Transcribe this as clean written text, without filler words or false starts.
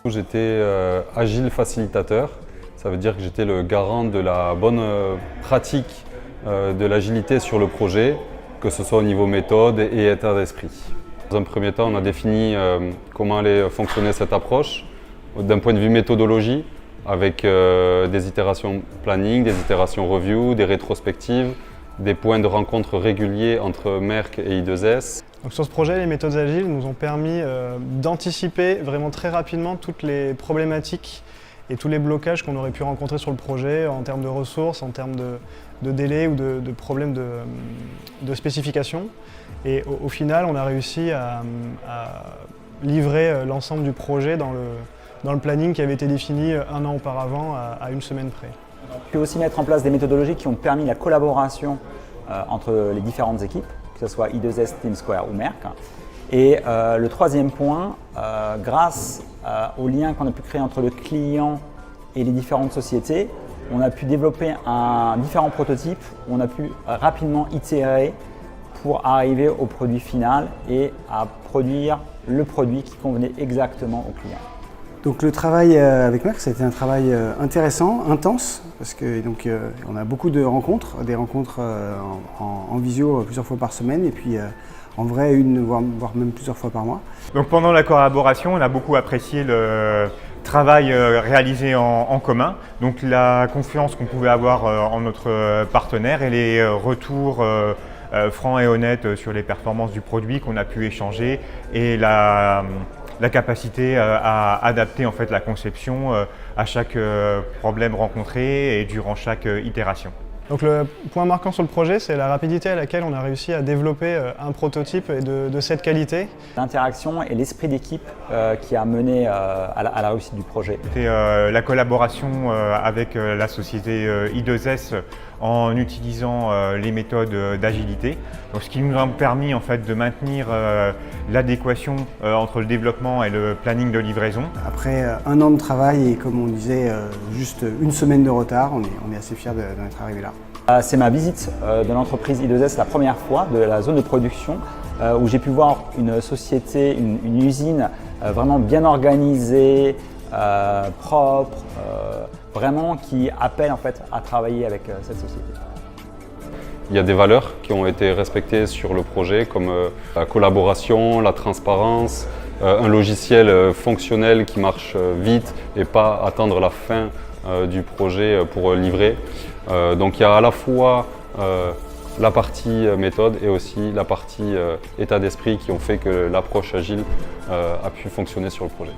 J'étais agile facilitateur, ça veut dire que j'étais le garant de la bonne pratique de l'agilité sur le projet, que ce soit au niveau méthode et état d'esprit. Dans un premier temps, on a défini comment allait fonctionner cette approche d'un point de vue méthodologie, avec des itérations planning, des itérations review, des rétrospectives, des points de rencontre réguliers entre Merck et I2S. Donc sur ce projet, les méthodes agiles nous ont permis d'anticiper vraiment très rapidement toutes les problématiques et tous les blocages qu'on aurait pu rencontrer sur le projet en termes de ressources, en termes de délais ou de problèmes de spécification. Et au final, on a réussi à livrer l'ensemble du projet dans le planning qui avait été défini un an auparavant à une semaine près. On peut aussi mettre en place des méthodologies qui ont permis la collaboration entre les différentes équipes, que ce soit I2S, Team Square ou Merck. Et le troisième point, grâce au lien qu'on a pu créer entre le client et les différentes sociétés, on a pu développer différents prototypes, on a pu rapidement itérer pour arriver au produit final et à produire le produit qui convenait exactement au client. Donc le travail avec Merck, c'était un travail intéressant, intense, parce que donc on a beaucoup de rencontres, des rencontres en visio plusieurs fois par semaine et puis en vrai une voire même plusieurs fois par mois. Donc pendant la collaboration, on a beaucoup apprécié le travail réalisé en commun, donc la confiance qu'on pouvait avoir en notre partenaire et les retours francs et honnêtes sur les performances du produit qu'on a pu échanger et la capacité à adapter en fait la conception à chaque problème rencontré et durant chaque itération. Donc le point marquant sur le projet, c'est la rapidité à laquelle on a réussi à développer un prototype de cette qualité. L'interaction et l'esprit d'équipe qui a mené à la réussite du projet. C'était la collaboration avec la société I2S en utilisant les méthodes d'agilité, ce qui nous a permis en fait de maintenir l'adéquation entre le développement et le planning de livraison. Après un an de travail et comme on disait, juste une semaine de retard, on est assez fiers d'en être arrivé là. C'est ma visite de l'entreprise I2S la première fois de la zone de production où j'ai pu voir une société, une usine vraiment bien organisée, propre, vraiment qui appelle en fait à travailler avec cette société. Il y a des valeurs qui ont été respectées sur le projet comme la collaboration, la transparence, un logiciel fonctionnel qui marche vite et pas attendre la fin du projet pour livrer. Donc il y a à la fois la partie méthode et aussi la partie état d'esprit qui ont fait que l'approche agile a pu fonctionner sur le projet.